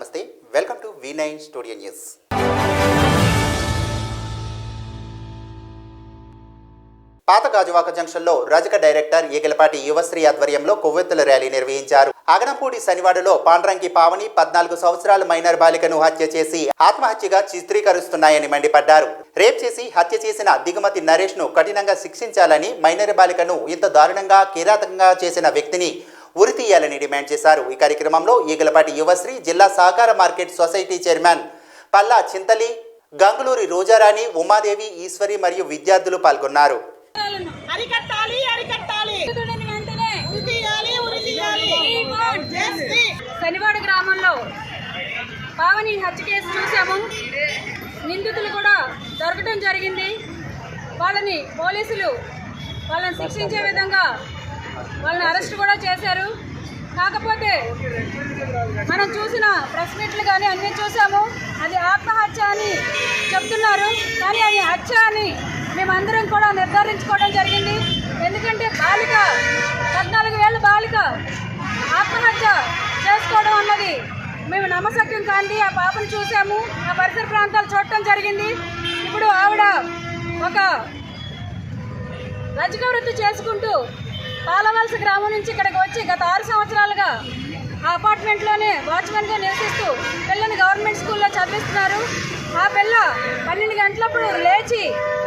నమస్తే, welcome to V9 studio news. పాత గాజువాక జంక్షన్లో రజక డైరెక్టర్ ఈగలపాటి యువశ్రీ ఆధ్వర్యంలో కొవ్వొత్తుల ర్యాలీ నిర్వహించారు. అగనంపూడి శనివాడలో పాండ్రంకి పావని 14 సంవత్సరాల మైనర్ బాలికను హత్య చేసి ఆత్మహత్యగా చిత్రీకరిస్తున్నాయని మండిపడ్డారు. రేప్ చేసి హత్య చేసిన దిగుమతి నరేష్ ను కఠినంగా శిక్షించాలని, మైనర్ బాలికను ఇంత దారుణంగా కిరాతకంగా చేసిన వ్యక్తిని ఉరి తీయాలని డిమాండ్ చేశారు. ఈ కార్యక్రమంలో ఈగలపాటి యువశ్రీ, జిల్లా సహకార market society chairman Palla Chintali, Ganguluri Rojarani, Umadevi, Eswari మరియు విద్యార్థులు పాల్గొన్నారు. శనివాడ గ్రామంలో పావని హత్య కేసు చూసాము. నిందితులు కూడా దొరకడం జరిగింది. పోలీసులు వాళ్ళని శిక్షించే విధంగా వాళ్ళని అరెస్ట్ కూడా చేశారు. కాకపోతే మనం చూసిన ప్రెస్ మీట్లు కానీ అన్నీ చూసాము. అది ఆత్మహత్య అని చెప్తున్నారు, కానీ అది హత్య అని మేమందరం కూడా నిర్ధారించుకోవడం జరిగింది. ఎందుకంటే బాలిక 14 ఏళ్ళ బాలిక ఆత్మహత్య చేసుకోవడం అన్నది మేము నమ్మశక్యం కాండి. ఆ పాపను చూసాము, ఆ పరిసర ప్రాంతాలు చూడటం జరిగింది. ఇప్పుడు ఆవిడ ఒక రజక వృత్తి చేసుకుంటూ పాలవలస గ్రామం నుంచి ఇక్కడికి వచ్చి గత 6 సంవత్సరాలుగా ఆ అపార్ట్మెంట్లోనే వాచ్మెన్గా నివసిస్తూ పిల్లని గవర్నమెంట్ స్కూల్లో చదివిస్తున్నారు. ఆ పిల్ల 12 గంటలప్పుడు లేచి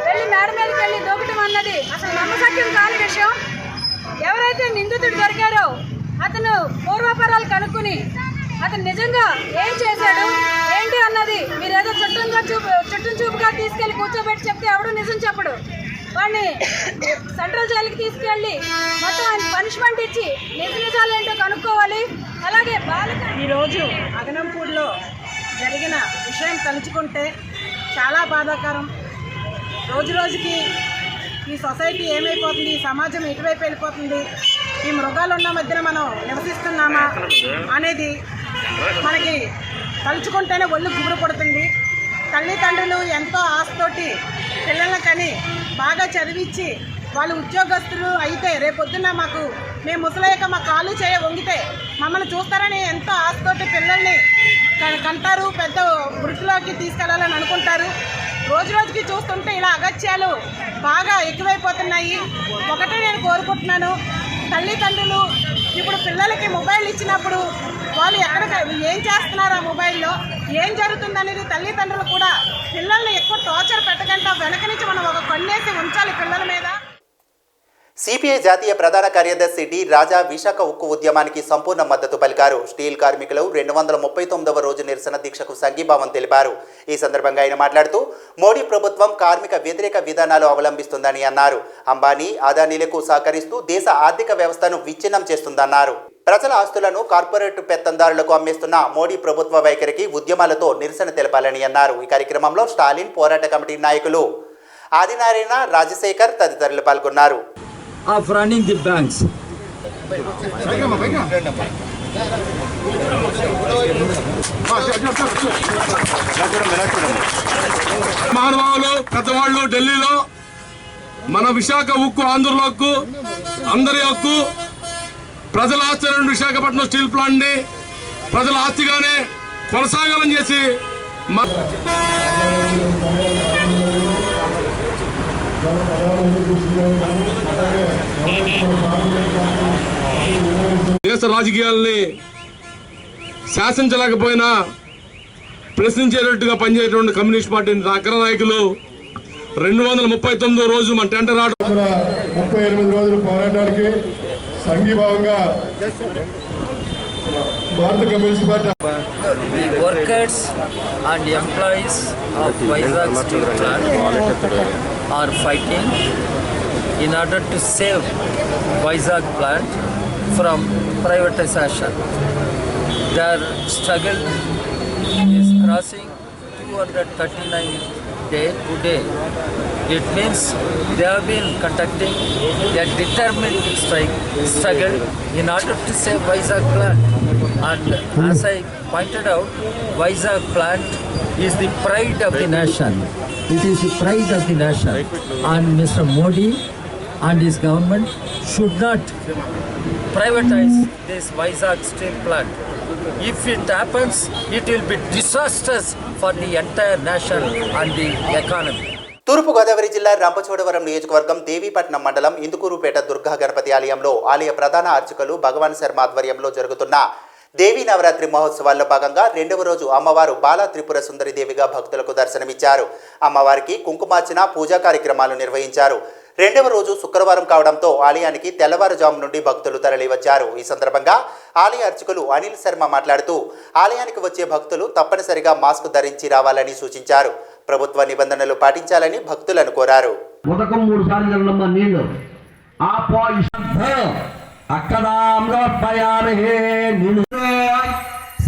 వెళ్ళి మేడ మీదకి వెళ్ళి దూకటం అన్నది అసలు నమ్మశక్యం కాని విషయం. ఎవరైతే నిందితుడు దొరికారో అతను పూర్వాపరాలు కనుక్కుని అతను నిజంగా ఏం చేశాడు ఏంటి అన్నది మీరేదో చుట్టం చూపుగా తీసుకెళ్ళి కూర్చోబెట్టి చెప్తే ఎవడూ నిజం చెప్పడు. వాడిని సెంట్రల్ జైలుకి తీసుకెళ్ళి మొత్తం ఆయన పనిష్మెంట్ ఇచ్చి నిజాలు ఏంటో కనుక్కోవాలి. అలాగే బాలిక ఈరోజు అగనంపూడిలో జరిగిన విషయం తలుచుకుంటే చాలా బాధాకరం. రోజు రోజుకి ఈ సొసైటీ ఏమైపోతుంది, ఈ సమాజం ఎటువైపు వెళ్ళిపోతుంది, ఈ మృగాలు ఉన్న మధ్యన మనం నివసిస్తున్నామా అనేది మనకి తలుచుకుంటేనే ఒళ్ళు గుబురు పడుతుంది. తల్లిదండ్రులు ఎంతో ఆశతోటి పిల్లలను కని బాగా చదివించి వాళ్ళు ఉద్యోగస్తులు అయితే రేపొద్దున మేము ముసలయ్యాక మా కాళ్ళు చేయ వంగితే మమ్మల్ని చూస్తారని ఎంతో ఆశతోటి పిల్లల్ని కంటారు, పెద్ద వృత్తిలోకి తీసుకెళ్లాలని అనుకుంటారు. రోజు రోజుకి చూస్తుంటే ఇలా అగత్యాలు బాగా ఎక్కువైపోతున్నాయి. ఒకటే నేను కోరుకుంటున్నాను, తల్లిదండ్రులు ఇప్పుడు పిల్లలకి మొబైల్ ఇచ్చినప్పుడు వాళ్ళు ఏం చేస్తున్నారు, ఆ మొబైల్లో ఏం జరుగుతుందనేది తల్లిదండ్రులు కూడా పిల్లల్ని ఎక్కువ టార్చర్ పెట్టకుండా వెనక నుంచి మనం ఒక కన్నేసి ఉంచాలి పిల్లల మీద. సిపిఐ జాతీయ ప్రధాన కార్యదర్శి డి రాజా విశాఖ ఉక్కు ఉద్యమానికి సంపూర్ణ మద్దతు పలికారు. స్టీల్ కార్మికులు 239వ రోజు నిరసన దీక్షకు సంఘీభావం తెలిపారు. ఈ సందర్భంగా ఆయన మాట్లాడుతూ మోడీ ప్రభుత్వం కార్మిక వ్యతిరేక విధానాలు అవలంబిస్తుందని అన్నారు. అంబానీ, అదానీలకు సహకరిస్తూ దేశ ఆర్థిక వ్యవస్థను విచ్ఛిన్నం చేస్తుందన్నారు. ప్రజల ఆస్తులను కార్పొరేట్ పెత్తందారులకు అమ్మేస్తున్న మోడీ ప్రభుత్వ వైఖరికి ఉద్యమాలతో నిరసన తెలపాలని అన్నారు. ఈ కార్యక్రమంలో స్టాలిన్ పోరాట కమిటీ నాయకులు ఆదినారాయణ, రాజశేఖర్ తదితరులు పాల్గొన్నారు. Of running the banks. మానవాళ్ళు పెద్దవాళ్ళు ఢిల్లీలో మన విశాఖ ఉక్కు ఆంధ్రలోకు అందరి హక్కు, ప్రజల ఆస్తి విశాఖపట్నం స్టీల్ ప్లాంట్ ని ప్రజల ఆస్తిగానే కొనసాగాలని చేసి దేశ రాజకీయాల్ని శాసించలేకపోయినా ప్రశ్నించేటట్టుగా పనిచేసేటువంటి కమ్యూనిస్ట్ పార్టీ అగ్ర నాయకులు 239వ రోజు మన టెండర్ 38 రోజుల పోరాటానికి సంఘీభావంగా భారత communist party The workers and employees of Vizag Steel Plant are fighting in order to save Vizag plant from privatization. Their struggle is crossing 239 day today. It means they have been conducting a determined struggle in order to save Vizag plant. And as I pointed out, Vizag plant is the pride of the nation. It is the pride of the nation. And Mr. Modi and his government should not privatize this Vizag steel plant. If it happens, it will be disastrous for the entire nation and the economy. తూర్పుగోదావరి జిల్లా రంపచోడవరం నియోజకవర్గం దేవీపట్నం మండలం ఇందుకూరుపేట దుర్గా గణపతి ఆలయంలో ఆలయ ప్రధాన అర్చకులు భగవాన్ శర్మ ఆధ్వర్యంలో జరుగుతున్న దేవీ నవరాత్రి మహోత్సవాల్లో భాగంగా రెండవ రోజు అమ్మవారు బాలా త్రిపుర సుందరి దేవిగా భక్తులకు దర్శనమిచ్చారు. అమ్మవారికి కుంకుమార్చన పూజా కార్యక్రమాలు నిర్వహించారు. రెండవ రోజు శుక్రవారం కావడంతో ఆలయానికి తెల్లవారుజాము నుండి భక్తులు తరలివచ్చారు. ఈ సందర్భంగా ఆలయ అర్చకులు అనిల్ శర్మ మాట్లాడుతూ ఆలయానికి వచ్చే భక్తులు తప్పనిసరిగా మాస్క్ ధరించి రావాలని సూచించారు. ప్రభుత్వ నిబంధనలు పాటించాలని భక్తులను కోరారు. ఉదకం 3 సార్లు జల్లమ్మ నీళ్లు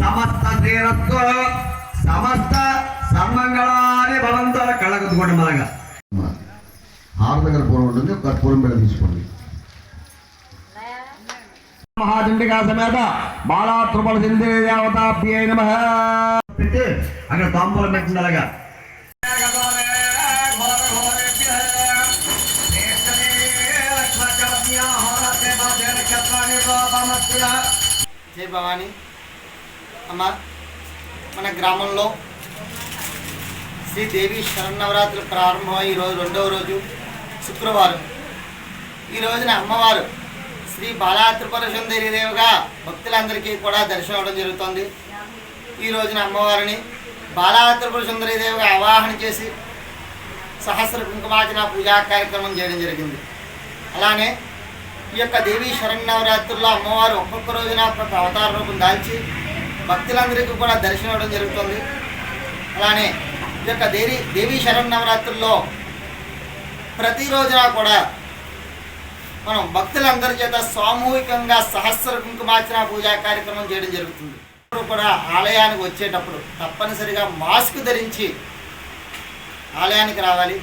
సమస్త శ్రీరస్తో సమస్త సన్మంగళాన్ని భవంతో కళ్ళగొద్దుకోండి. మనగా హారత కర్పూరం ఉంటుంది, కర్పూరం బిళ్ళ తీసుకోండి. మహాచండికా సమేత బాలా త్రిపుర సుందరి దేవతాభ్యై నమః పెట్టి అక్కడ తాంబూలం పెట్టింది. అలాగా జై భవాని అమ్మ, మన గ్రామంలో శ్రీదేవి శరన్నవరాత్రులు ప్రారంభమై ఈరోజు రెండవ రోజు శుక్రవారం. ఈ రోజున అమ్మవారు శ్రీ బాలా త్రిపుర సుందరి దేవిగా భక్తులందరికీ కూడా దర్శనం అవ్వడం జరుగుతుంది. ఈ రోజున అమ్మవారిని బాలా త్రిపుర సుందరి దేవిగా ఆవాహన చేసి సహస్ర కుంకుమార్చన పూజా కార్యక్రమం చేయడం జరిగింది. అలానే ఈ యొక్క దేవీ శరన్నవరాత్రుల్లో అమ్మవారు ఒక్కొక్క రోజున ఒక్కొక్క అవతార రూపం దాల్చి భక్తులందరికీ కూడా దర్శనం ఇవ్వడం జరుగుతుంది. అలానే ఈ యొక్క దేవీ శరన్నవరాత్రుల్లో ప్రతిరోజున కూడా మనం భక్తులందరి చేత సామూహికంగా సహస్ర కుంకుమార్చన పూజా కార్యక్రమం చేయడం జరుగుతుంది. కూడా ఆలయానికి వచ్చేటప్పుడు తప్పనిసరిగా మాస్క్ ధరించి ఆలయానికి రావాలి.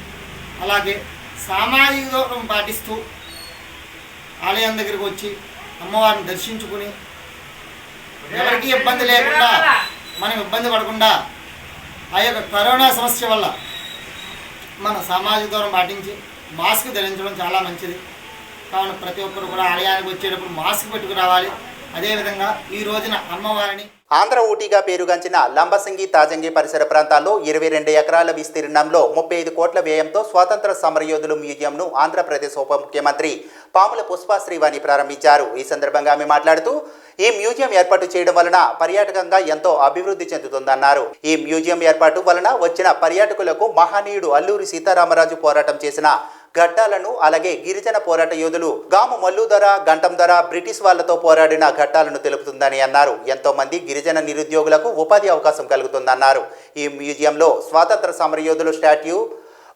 అలాగే సామాజిక దూరం పాటిస్తూ ఆలయం దగ్గరికి వచ్చి అమ్మవారిని దర్శించుకుని ఎవరికి ఇబ్బంది లేకుండా మనం ఇబ్బంది పడకుండా ఆ యొక్క కరోనా సమస్య వల్ల మన సామాజిక దూరం పాటించి మాస్క్ ధరించడం చాలా మంచిది. కావున ప్రతి ఒక్కరు కూడా ఆలయానికి వచ్చేటప్పుడు మాస్క్ పెట్టుకు రావాలి. అదేవిధంగా ఈ రోజున అమ్మవారిని ఆంధ్ర ఊటీగా పేరుగాంచిన లంబసింగి తాజంగి పరిసర ప్రాంతాల్లో 22 ఎకరాల విస్తీర్ణంలో 35 కోట్ల వ్యయంతో స్వాతంత్ర సమరయోధులు మ్యూజియంను ఆంధ్రప్రదేశ్ ఉప ముఖ్యమంత్రి పాముల పుష్ప శ్రీవాణి ప్రారంభించారు. ఈ సందర్భంగా ఆమె మాట్లాడుతూ ఈ మ్యూజియం ఏర్పాటు చేయడం వలన పర్యాటకంగా ఎంతో అభివృద్ధి చెందుతుందన్నారు. ఈ మ్యూజియం ఏర్పాటు వలన వచ్చిన పర్యాటకులకు మహనీయుడు అల్లూరి సీతారామరాజు పోరాటం చేసిన ఘట్టాలను, అలాగే గిరిజన పోరాట యోధులు గాము మల్లు ధర, గంటం ధర, బ్రిటిష్ వాళ్లతో పోరాడిన ఘట్టాలను తెలుపుతుందని అన్నారు. ఎంతో మంది గిరిజన నిరుద్యోగులకు ఉపాధి అవకాశం కలుగుతుందన్నారు. ఈ మ్యూజియంలో స్వాతంత్ర సమరయోధులు statue,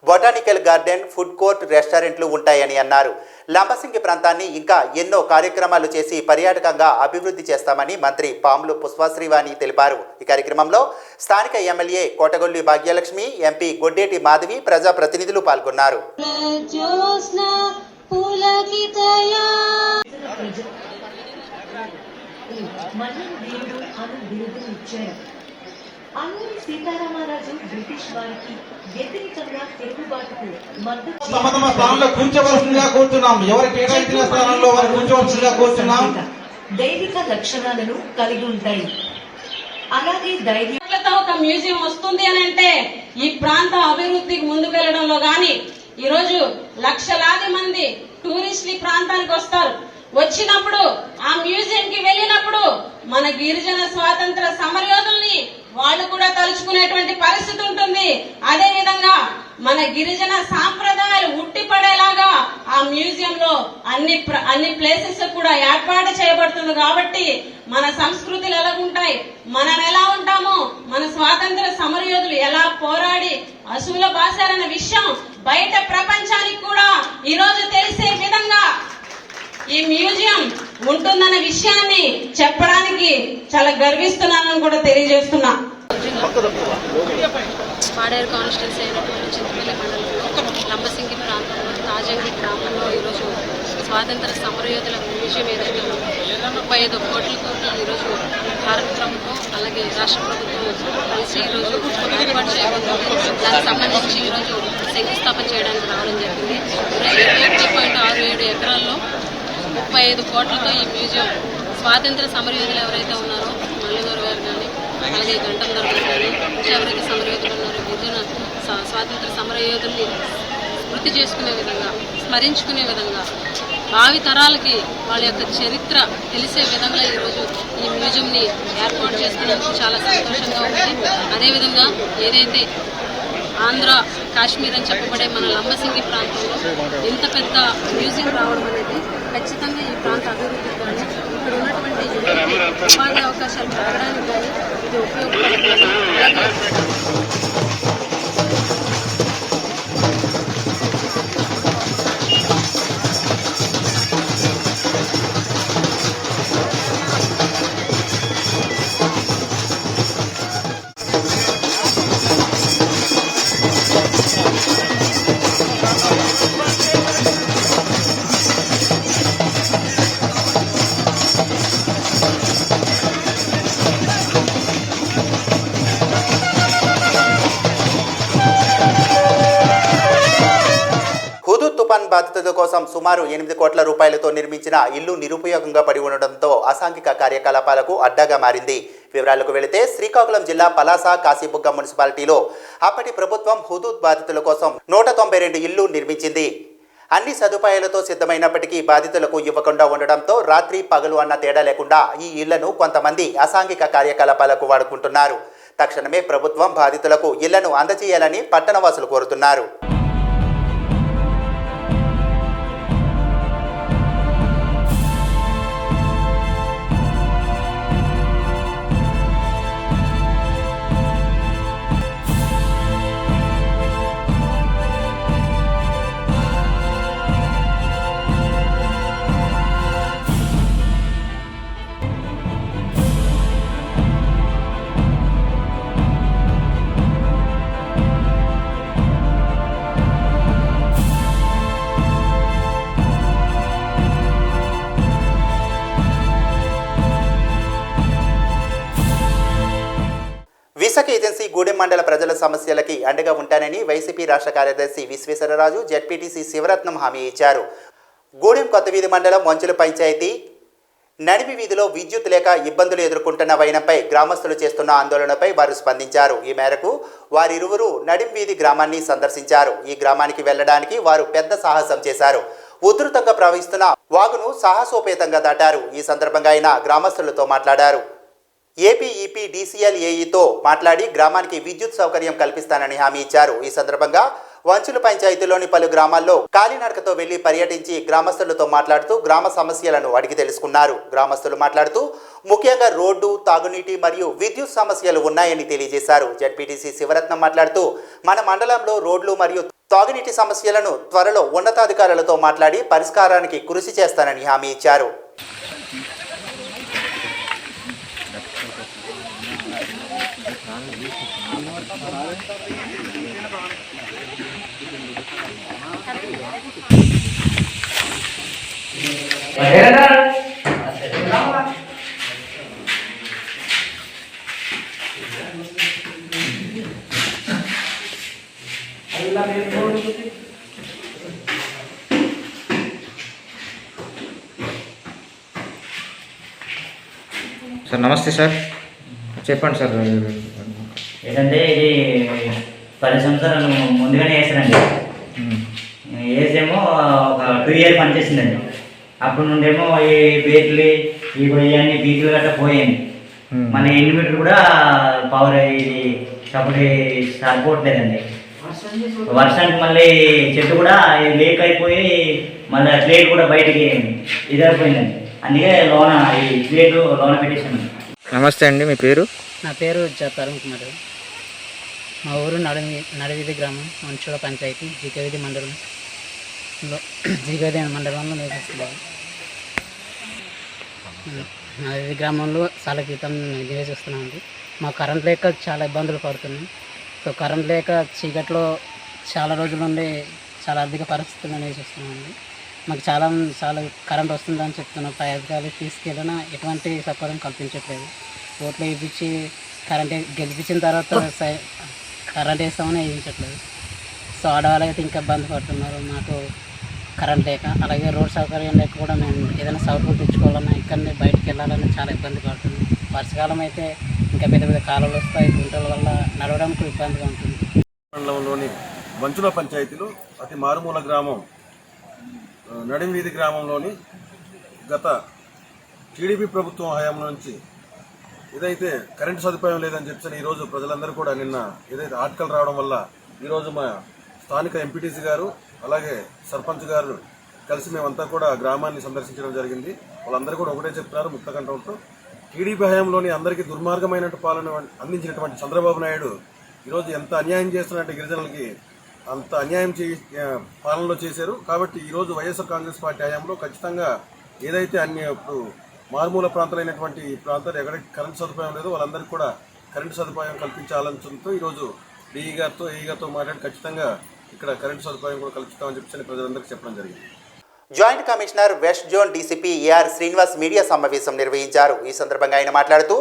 botanical garden, food court, రెస్టారెంట్లు ఉంటాయని అన్నారు. లంబసింగి ప్రాంతాన్ని ఇంకా ఎన్నో కార్యక్రమాలు చేసి పర్యాటకంగా అభివృద్ధి చేస్తామని మంత్రి పాములు పుష్పశ్రీవాణి తెలిపారు. ఈ కార్యక్రమంలో స్థానిక ఎమ్మెల్యే కోటగొల్లి భాగ్యలక్ష్మి, ఎంపీ గొడ్డేటి మాధవి, ప్రజాప్రతినిధులు పాల్గొన్నారు. అల్లూరి సీతారామరాజు బ్రిటిష్ వారికి వ్యతిరేకంగా తిరుగుబాటుకు మద్దతు తమ తమ స్థానంలో కూర్చోవలసిందిగా కోరుతున్నాం. ఎవరు కేటాయించిన స్థానంలో వారు కూర్చోవలసిందిగా కోరుతున్నాం. దైవిక లక్షణాలను కలిగి ఉంటాయి. అలాగే ధైర్యంతో ఒక మ్యూజియం వస్తుంది అని అంటే ఈ ప్రాంత అభివృద్ధికి ముందుకెళ్లడంలో గాని ఈరోజు లక్షలాది మంది టూరిస్టులు ఈ ప్రాంతానికి వస్తారు. వచ్చినప్పుడు ఆ మ్యూజియం కి వెళ్ళినప్పుడు మన గిరిజన స్వాతంత్ర సమరయోధుల్ని వాళ్ళు కూడా తలుచుకునేటువంటి పరిస్థితి ఉంటుంది. అదే విధంగా మన గిరిజన సాంప్రదాయాలు ఉట్టిపడేలాగా ఆ మ్యూజియం లో అన్ని ప్లేసెస్ కూడా ఏర్పాటు చేయబడుతుంది. కాబట్టి మన సంస్కృతులు ఎలా ఉంటాయి, మనం ఎలా ఉంటామో, మన స్వాతంత్ర సమరయోధులు ఎలా పోరాడి అసువుల బాసారన్న విషయం బయట ప్రపంచానికి కూడా ఈ రోజు తెలిసే విధంగా ఈ మ్యూజియం ఉంటుందన్న విషయాన్ని చెప్పడానికి చాలా గర్విస్తున్నానని కూడా తెలియజేస్తున్నా. పాడేరు కాన్స్టిట్యున్సీ అయినటువంటి చింతపల్లి మండలంలో లంబసింగి ప్రాంతంలో తాజంగి గ్రామంలో ఈరోజు స్వాతంత్ర సమరయోధుల మ్యూజియం ఏదైతే ఉందో 35 కోట్లతో ఈరోజు భారత ప్రభుత్వం అలాగే రాష్ట్ర ప్రభుత్వం కలిసి ఈరోజు ఏర్పాటు చేయబోతుంది. దానికి సంబంధించి ఈరోజు శంకుస్థాపన చేయడానికి రావడం జరిగింది. 21.67 ఎకరాల్లో 35 కోట్లతో ఈ మ్యూజియం స్వాతంత్ర సమరయోధులు ఎవరైతే ఉన్నారో మల్లు అలాగే గంటం దొరకలు కానీ ఉద్యోగ సమరయోధులు ఉన్నారు, స్వాతంత్ర సమరయోధుల్ని స్మృతి చేసుకునే విధంగా, స్మరించుకునే విధంగా, భావి తరాలకి వాళ్ళ యొక్క చరిత్ర తెలిసే విధంగా ఈరోజు ఈ మ్యూజియంని ఏర్పాటు చేసుకున్నందుకు చాలా సంతోషంగా ఉంది. అదేవిధంగా ఏదైతే ఆంధ్ర కాశ్మీర్ అని చెప్పబడే మన లంబసింగి ప్రాంతంలో ఇంత పెద్ద మ్యూజియం రావడం అనేది ఖచ్చితంగా ఈ ప్రాంత అభివృద్ధికి కానీ ఇక్కడ ఉన్నటువంటి ఉపాధి అవకాశాలు పెరగడానికి కానీ ఇది ఉపయోగపడుతుంది. తుఫాన్ బాధితుల కోసం సుమారు 8 కోట్ల రూపాయలతో నిర్మించిన ఇల్లు నిరుపయోగంగా పడి ఉండడంతో అసాంఘిక కార్యకలాపాలకు అడ్డాగా మారింది. వివరాలకు వెళితే శ్రీకాకుళం జిల్లా పలాస కాశీబుగ్గ మున్సిపాలిటీలో అప్పటి ప్రభుత్వం హుదూద్ బాధితుల కోసం 192 ఇళ్లు నిర్మించింది. అన్ని సదుపాయాలతో సిద్ధమైనప్పటికీ బాధితులకు ఇవ్వకుండా ఉండడంతో రాత్రి పగలు అన్న తేడా లేకుండా ఈ ఇళ్లను కొంతమంది అసాంఘిక కార్యకలాపాలకు వాడుకుంటున్నారు. తక్షణమే ప్రభుత్వం బాధితులకు ఇళ్లను అందజేయాలని పట్టణవాసులు కోరుతున్నారు. విశాఖ ఏజెన్సీ గూడెం మండల ప్రజల సమస్యలకి అండగా ఉంటానని వైసీపీ రాష్ట్ర కార్యదర్శి విశ్వేశ్వరరాజు, జెడ్పీటీసీ శివరత్నం హామీ ఇచ్చారు. గూడెం కొత్తవీధి మండలం మంచుల పంచాయతీ నడిమి వీధిలో విద్యుత్ లేక ఇబ్బందులు ఎదుర్కొంటున్న వైనంపై గ్రామస్తులు చేస్తున్న ఆందోళనపై వారు స్పందించారు. ఈ మేరకు వారిరువురు నడిమి వీధి గ్రామాన్ని సందర్శించారు. ఈ గ్రామానికి వెళ్లడానికి వారు పెద్ద సాహసం చేశారు. ఉధృతంగా ప్రవహిస్తున్న వాగును సాహసోపేతంగా దాటారు. ఈ సందర్భంగా ఆయన గ్రామస్తులతో మాట్లాడారు. ఏపీఈపీ డీసీఎల్ఏఈతో మాట్లాడి గ్రామానికి విద్యుత్ సౌకర్యం కల్పిస్తానని హామీ ఇచ్చారు. ఈ సందర్భంగా వంచుల పంచాయతీలోని పలు గ్రామాల్లో కాలినడకతో వెళ్లి పర్యటించి గ్రామస్తులతో మాట్లాడుతూ గ్రామ సమస్యలను అడిగి తెలుసుకున్నారు. గ్రామస్తులు మాట్లాడుతూ ముఖ్యంగా రోడ్డు, తాగునీటి మరియు విద్యుత్ సమస్యలు ఉన్నాయని తెలియజేశారు. జెడ్పీటీసీ శివరత్నం మాట్లాడుతూ మన మండలంలో రోడ్లు మరియు తాగునీటి సమస్యలను త్వరలో ఉన్నతాధికారులతో మాట్లాడి పరిష్కారానికి కృషి చేస్తానని హామీ ఇచ్చారు. సార్ నమస్తే సార్, చెప్పండి సార్. ఏంటంటే ఇది 10 సంవత్సరాలు ముందుగానే వేసానండి. వేసేమో ఒక 2 ఇయర్ పనిచేసిందండి. అప్పుడు నుండేమో ఈ బీట్లు ఇవన్నీ బీట్లు గట్రా పోయాయి. మన ఇన్వర్టర్ కూడా పవర్ ఇది సరిపోవట్లేదండి. వర్షానికి మళ్ళీ చెట్టు కూడా లీక్ అయిపోయి మళ్ళీ ప్లేట్ కూడా బయటికి ఇదైపోయిందండి. అందుకే లోన ఈ ప్లేట్ లోన పెట్టేసాను. నమస్తే అండి, మీ పేరు? నా పేరు తరుణ్ కుమార్. మా ఊరు నడివీధి గ్రామం, మంచుల పంచాయతీ, జీకవీధి మండలంలో నివసిస్తున్నాను. నడివీధి గ్రామంలో చాలా క్రితం నివసిస్తున్నామండి. మా కరెంట్ లేక చాలా ఇబ్బందులు పడుతున్నాం. సో కరెంట్ లేక చీకట్లో చాలా రోజుల నుండి చాలా ఆర్థిక పరిస్థితుల్లో నివసిస్తున్నామండి. మాకు చాలా కరెంట్ వస్తుందని చెప్తున్నాం. పై అధికారులు తీసుకెళ్ళినా ఎటువంటి సౌకర్యం కల్పించట్లేదు. ఓట్లు వేయించి గెలిపించిన తర్వాత కరెంట్ వేస్తామని వేయించట్లేదు. సో ఆడవాళ్ళైతే ఇంకా ఇబ్బంది పడుతున్నారు మాకు కరెంట్ లేక. అలాగే రోడ్ సౌకర్యం లేక కూడా మేము ఏదైనా సౌకర్యం తెచ్చుకోవాలన్నా ఇక్కడనే బయటకు వెళ్ళాలన్నా చాలా ఇబ్బంది పడుతున్నాం. వర్షాకాలం అయితే ఇంకా పెద్ద పెద్ద కాలువలు వస్తాయి, గుంటల వల్ల నడవడానికి ఇబ్బందిగా ఉంటుంది. మండలంలోని వంచుల పంచాయతీలో అతి మారుమూల గ్రామం నడింవీధి గ్రామంలోని గత టీడీపీ ప్రభుత్వం హయాం నుంచి ఏదైతే కరెంటు సదుపాయం లేదని చెప్పి ఈరోజు ప్రజలందరూ కూడా నిన్న ఏదైతే ఆర్టికల్ రావడం వల్ల ఈరోజు మా స్థానిక ఎంపీటీసీ గారు అలాగే సర్పంచ్ గారు కలిసి మేమంతా కూడా గ్రామాన్ని సందర్శించడం జరిగింది. వాళ్ళందరూ కూడా ఒకటే చెప్తున్నారు ముక్తకంఠంతో, టీడీపీ హయాంలోని అందరికీ దుర్మార్గమైన పాలన అందించినటువంటి చంద్రబాబు నాయుడు ఈరోజు ఎంత అన్యాయం చేస్తున్నట్టు గిరిజనులకి అంత అన్యాయం పాలనలో చేశారు. కాబట్టి ఈరోజు వైఎస్ఆర్ కాంగ్రెస్ పార్టీ హయాంలో ఖచ్చితంగా ఏదైతే ఇప్పుడు మారుమూల ప్రాంతాలైనటువంటి ప్రాంతాలు ఎక్కడికి కరెంటు సదుపాయం లేదో వాళ్ళందరికీ కూడా కరెంటు సదుపాయం కల్పించాలనుకుంటూ ఈరోజు డిఈ గారితో ఏఈ గారితో మాట్లాడి ఖచ్చితంగా ఇక్కడ కరెంటు సదుపాయం కూడా కల్పిస్తామని చెప్పి ప్రజలందరికీ చెప్పడం జరిగింది. Joint commissioner west zone DCP AR Srinivas media సమావేశం నిర్వహించారు. ఈ సందర్భంగా ఆయన మాట్లాడుతూ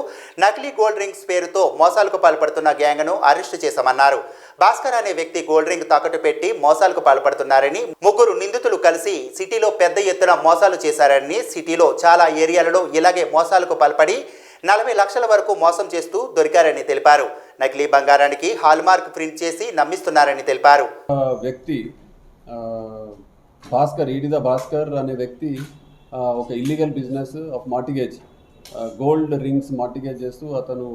నకిలీ గోల్డ్ రింగ్స్ పేరుతో మోసాలకు పాల్పడుతున్న గ్యాంగ్ను అరెస్టు చేశామన్నారు. భాస్కర్ అనే వ్యక్తి గోల్డ్ రింగ్ తాకట్టు పెట్టి మోసాలకు పాల్పడుతున్నారని, 3 నిందితులు కలిసి సిటీలో పెద్ద ఎత్తున మోసాలు చేశారని, సిటీలో చాలా ఏరియాలలో ఇలాగే మోసాలకు పాల్పడి 40 లక్షల వరకు మోసం చేస్తూ దొరికారని తెలిపారు. నకిలీ బంగారానికి హాల్మార్క్ ప్రింట్ చేసి నమ్మిస్తున్నారని తెలిపారు. వ్యక్తి భాస్కర్, ఈడిద భాస్కర్ అనే వ్యక్తి ఒక illegal business of mortgage, gold rings mortgage చేస్తూ అతను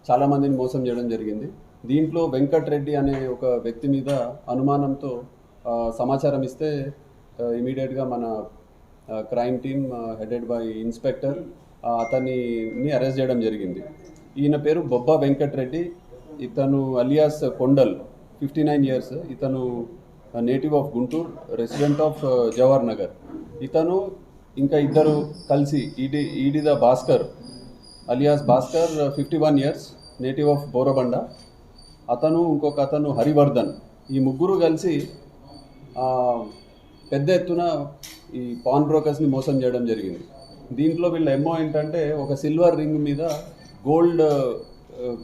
చాలామందిని మోసం చేయడం జరిగింది. దీంట్లో వెంకట్ రెడ్డి అనే ఒక వ్యక్తి మీద అనుమానంతో సమాచారం ఇస్తే ఇమీడియట్గా మన crime team headed by inspector అతన్ని అరెస్ట్ చేయడం జరిగింది. ఈయన పేరు బొబ్బా వెంకట్ రెడ్డి. ఇతను అలియాస్ కొండల్, 59 years. ఇతను native of Guntur, resident of Jawahar Nagar. ఇతను ఇంకా ఇద్దరు కలిసి Eedida Bhaskar alias Bhaskar, 51 years, native of Borabanda. ఇంకొక అతను హరివర్ధన్. ఈ 3 కలిసి పెద్ద ఎత్తున ఈ పాన్ బ్రోకర్స్ని మోసం చేయడం జరిగింది. దీంట్లో వీళ్ళ ఎమ్మో ఏంటంటే ఒక సిల్వర్ రింగ్ మీద గోల్డ్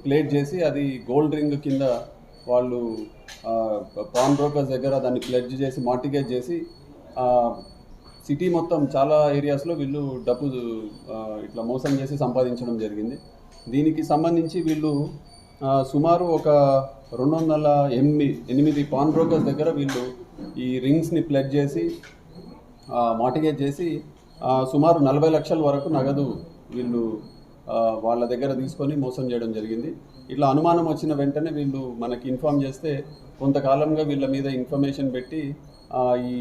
ప్లేట్ చేసి అది గోల్డ్ రింగ్ కింద వాళ్ళు పాన్ బ్రోకర్స్ దగ్గర దాన్ని ప్లెడ్జ్ చేసి మార్టిగేజ్ చేసి సిటీ మొత్తం చాలా ఏరియాస్లో వీళ్ళు డబ్బు ఇట్లా మోసం చేసి సంపాదించడం జరిగింది. దీనికి సంబంధించి వీళ్ళు సుమారు ఒక 208 పాన్ బ్రోకర్స్ దగ్గర వీళ్ళు ఈ రింగ్స్ని ప్లెడ్జ్ చేసి మార్టిగేజ్ చేసి సుమారు 40 లక్షల వరకు నగదు వీళ్ళు వాళ్ళ దగ్గర తీసుకొని మోసం చేయడం జరిగింది. ఇట్లా అనుమానం వచ్చిన వెంటనే వీళ్ళు మనకి ఇన్ఫామ్ చేస్తే కొంతకాలంగా వీళ్ళ మీద ఇన్ఫర్మేషన్ పెట్టి ఈ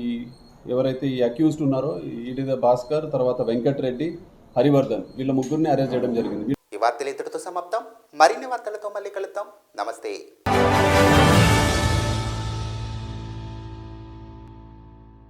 ఎవరైతే ఈ అక్యూజ్డ్ ఉన్నారో ఈడిద భాస్కర్, తర్వాత వెంకట్ రెడ్డి, హరివర్ధన్, వీళ్ళ 3 అరెస్ట్ చేయడం జరిగింది. ఈ వార్తలు ఇంతటితో సమాప్తం. మరిన్ని వార్తలతో మళ్ళీ కలుద్దాం. నమస్తే.